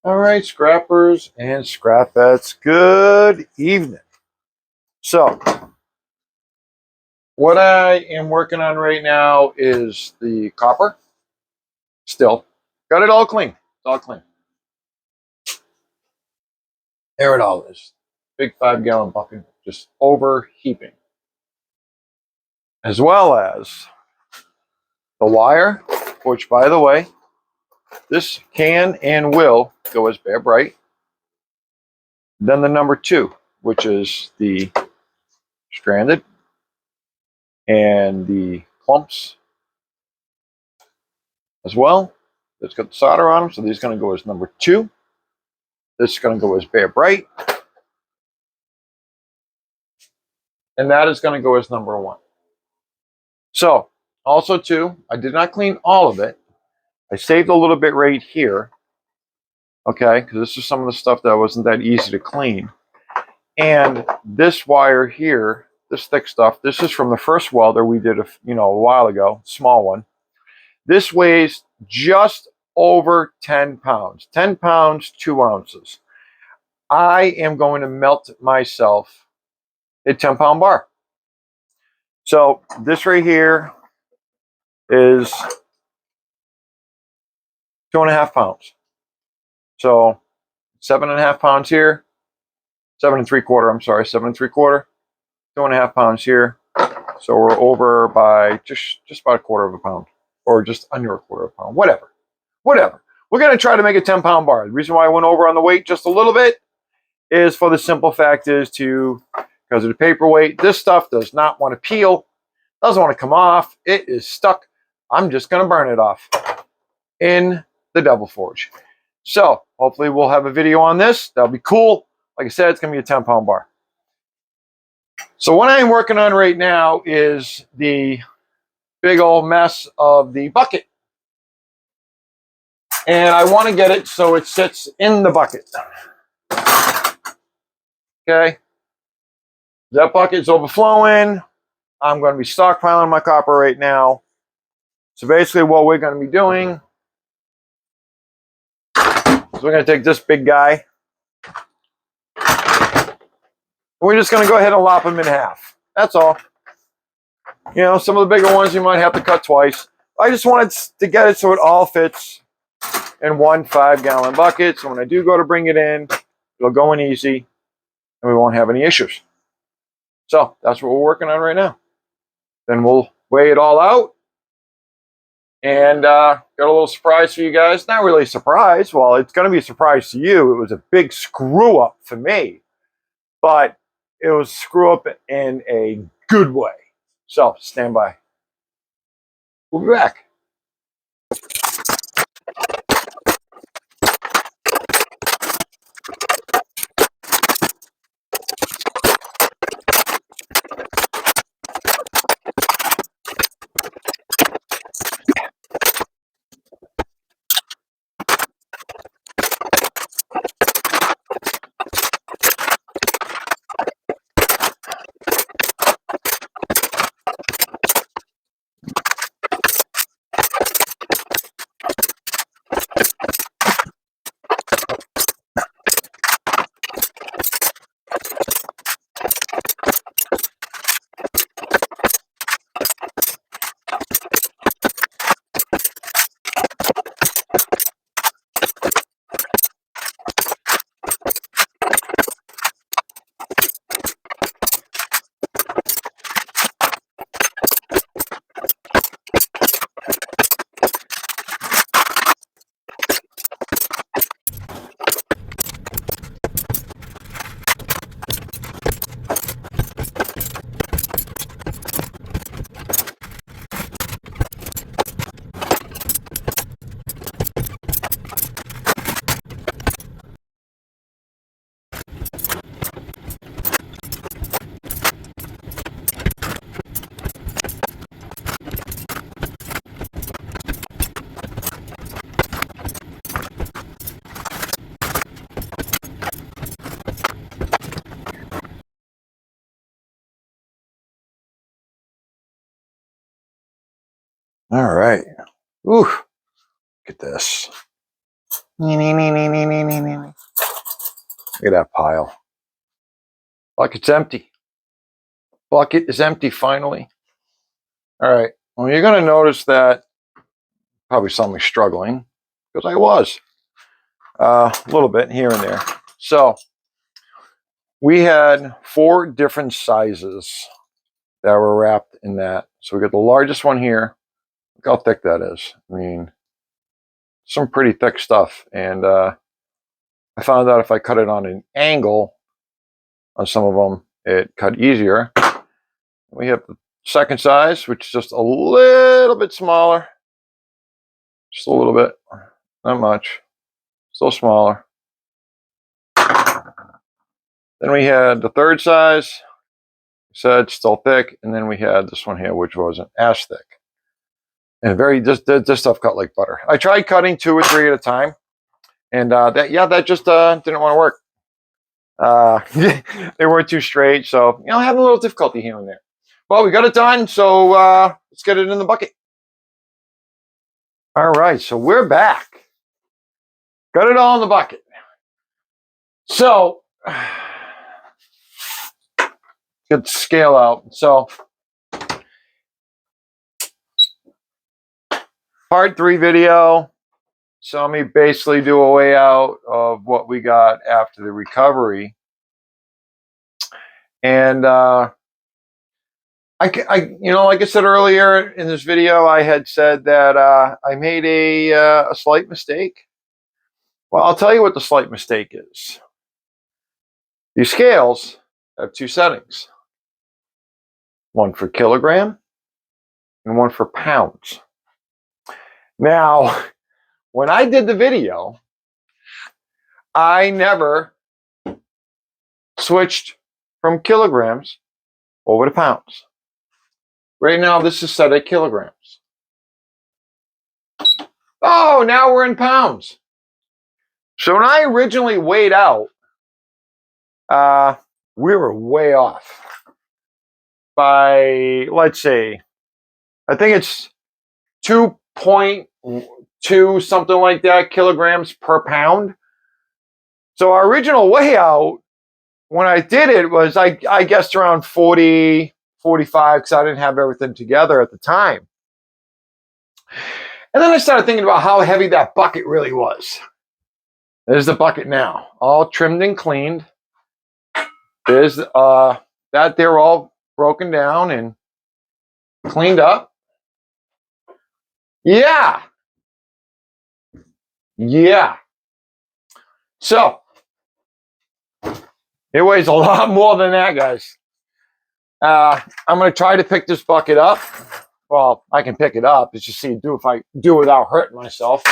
All right, scrappers and scrapettes, good evening. So, what I am working on right now is the copper. Still, got it all clean. It's all clean. There it all is. Big 5-gallon bucket, just overheaping. As well as the wire, which, by the way, this can and will go as bare bright. Then the number 2, which is the stranded and the clumps as well. It's got the solder on them, so these are going to go as number 2. This is going to go as bare bright. And that is going to go as number 1. So, also too, I did not clean all of it. I saved a little bit right here. Okay, because this is some of the stuff that wasn't that easy to clean. And this wire here, this thick stuff, this is from the first welder we did a while ago, small one. This weighs just over 10 pounds. 10 pounds, 2 ounces. I am going to melt myself a 10-pound bar. So this right here is 2.5 pounds. So 7.5 pounds here, 7 3/4. I'm sorry, 7 3/4. 2.5 pounds here. So we're over by just about 1/4 pound, or just under 1/4 pound. Whatever. We're going to try to make a 10-pound bar. The reason why I went over on the weight just a little bit is for the simple fact is because of the paperweight. This stuff does not want to peel, doesn't want to come off. It is stuck. I'm just going to burn it off in the Devil Forge. So hopefully we'll have a video on this. That'll be cool. Like I said, it's going to be a 10-pound bar. So what I'm working on right now is the big old mess of the bucket. And I want to get it so it sits in the bucket. Okay. That bucket's overflowing. I'm going to be stockpiling my copper right now. So basically what we're going to be doing is we're going to take this big guy. We're just going to go ahead and lop him in half. That's all. You know, some of the bigger ones you might have to cut twice. I just wanted to get it so it all fits in one 5-gallon bucket. So when I do go to bring it in, it'll go in easy and we won't have any issues. So that's what we're working on right now. Then we'll weigh it all out. And got a little surprise for you guys. Not really a surprise. Well, it's going to be a surprise to you. It was a big screw up for me. But it was a screw up in a good way. So stand by. We'll be back. All right. Ooh, look at this. Look at that pile. Bucket's empty. Bucket is empty finally. All right. Well, you're going to notice that probably saw me struggling because I was a little bit here and there. So we had 4 different sizes that were wrapped in that. So we got the largest one here. Look how thick that is. I mean, some pretty thick stuff. And I found out if I cut it on an angle on some of them, it cut easier. We have the second size, which is just a little bit smaller. Just a little bit, not much. Still smaller. Then we had the third size, said still thick, and then we had this one here, which wasn't as thick. And this stuff cut like butter. I tried cutting 2 or 3 at a time, and that just didn't want to work. They weren't too straight, so having a little difficulty here and there. Well, we got it done, so let's get it in the bucket. All right, so we're back. Got it all in the bucket. So get the scale out. So part 3 video saw me basically do a way out of what we got after the recovery. And like I said earlier in this video, I had said that I made a slight mistake. Well, I'll tell you what the slight mistake is. These scales have 2 settings. One for kilogram and one for pounds. Now, when I did the video, I never switched from kilograms over to pounds. Right now, this is set at kilograms. Oh, now we're in pounds. So when I originally weighed out, we were way off by, let's say, I think it's 2.2, something like that, kilograms per pound. So our original weigh out, when I did it, was I guessed around 40, 45, because I didn't have everything together at the time. And then I started thinking about how heavy that bucket really was. There's the bucket now, all trimmed and cleaned. There's that they're all broken down and cleaned up. Yeah. So it weighs a lot more than that, guys. I'm going to try to pick this bucket up. Well, I can pick it up. It's just see if I do it without hurting myself.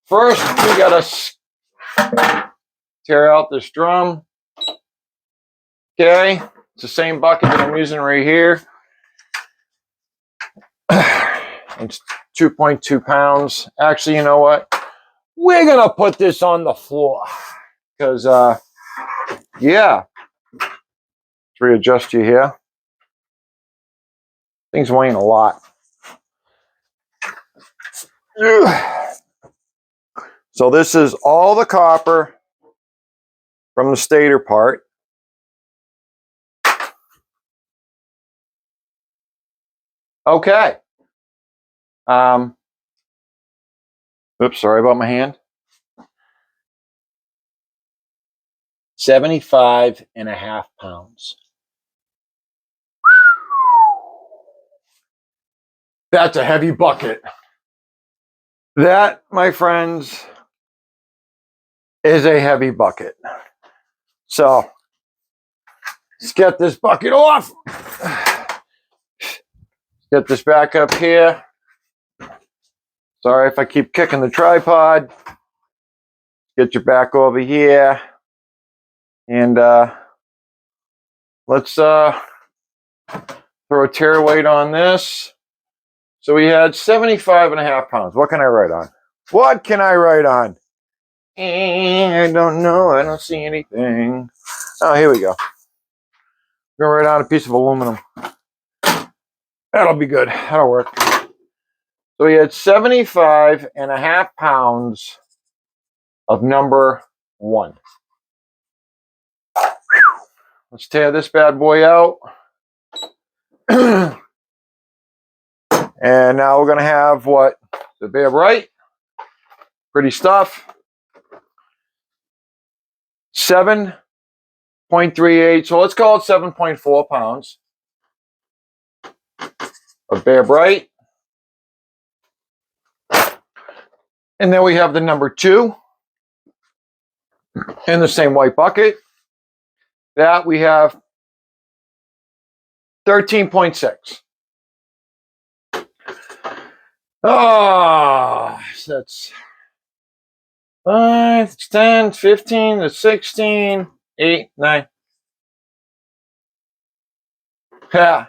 First, we got to tear out this drum. Okay, it's the same bucket that I'm using right here. It's 2.2 pounds. Actually, you know what? We're going to put this on the floor. Because, yeah. Let's readjust you here. Things weighing a lot. So this is all the copper from the stator part. Okay. Oops, sorry about my hand. 75.5 pounds. That's a heavy bucket. That, my friends, is a heavy bucket. So, let's get this bucket off. Get this back up here. Sorry if I keep kicking the tripod. Get your back over here. And let's throw a tear weight on this. So we had 75.5 pounds. What can I write on? What can I write on? I don't know. I don't see anything. Oh, here we go. I'm going to write on a piece of aluminum. That'll be good. That'll work. So we had 75.5 pounds of number 1. Let's tear this bad boy out. And now we're going to have what? The Bear Bright. Pretty stuff. 7.38. So let's call it 7.4 pounds of Bear Bright. And then we have the number 2 in the same white bucket. That we have 13.6. Oh, that's 5, 10, 15 to 16, 8, 9. Yeah.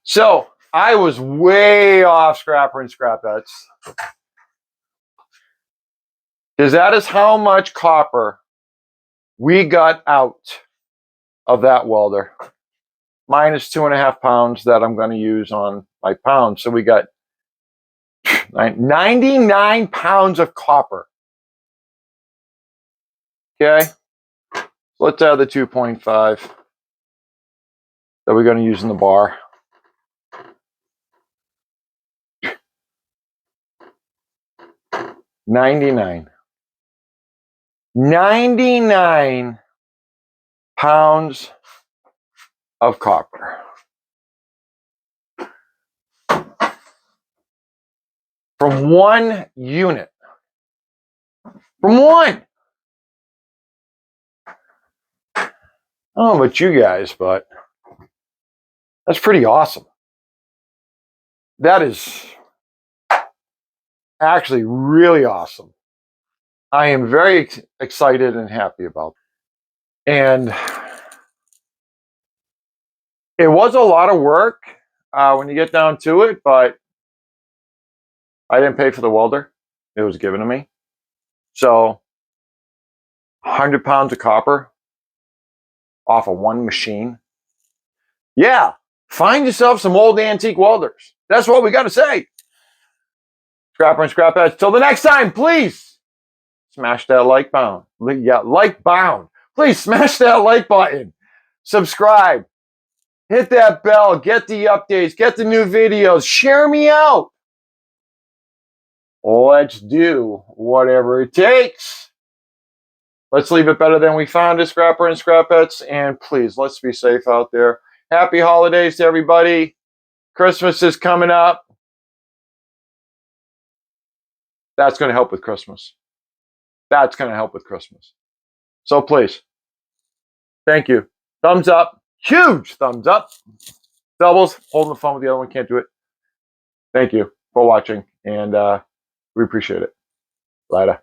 So I was way off Scrapper and Scrapettes. Because that is how much copper we got out of that welder. Minus 2.5 pounds that I'm going to use on my pound. So we got 99 pounds of copper. Okay. Let's add the 2.5 that we're going to use in the bar. $99 pounds of copper. From one unit. From one. I don't know about you guys, but that's pretty awesome. That is actually really awesome. I am very excited and happy about it. And it was a lot of work when you get down to it, but I didn't pay for the welder. It was given to me. So 100 pounds of copper off of one machine. Yeah, find yourself some old antique welders. That's what we got to say. Scrapper and Scrapettes. Till the next time, please smash that like bound. Yeah, like bound. Please smash that like button. Subscribe. Hit that bell. Get the updates. Get the new videos. Share me out. Let's do whatever it takes. Let's leave it better than we found it, Scrapper and Scrapettes. And please, let's be safe out there. Happy holidays to everybody. Christmas is coming up. That's going to help with Christmas. That's going to help with Christmas. So please, thank you. Thumbs up. Huge thumbs up. Doubles. Holding the phone with the other one. Can't do it. Thank you for watching. And we appreciate it. Later.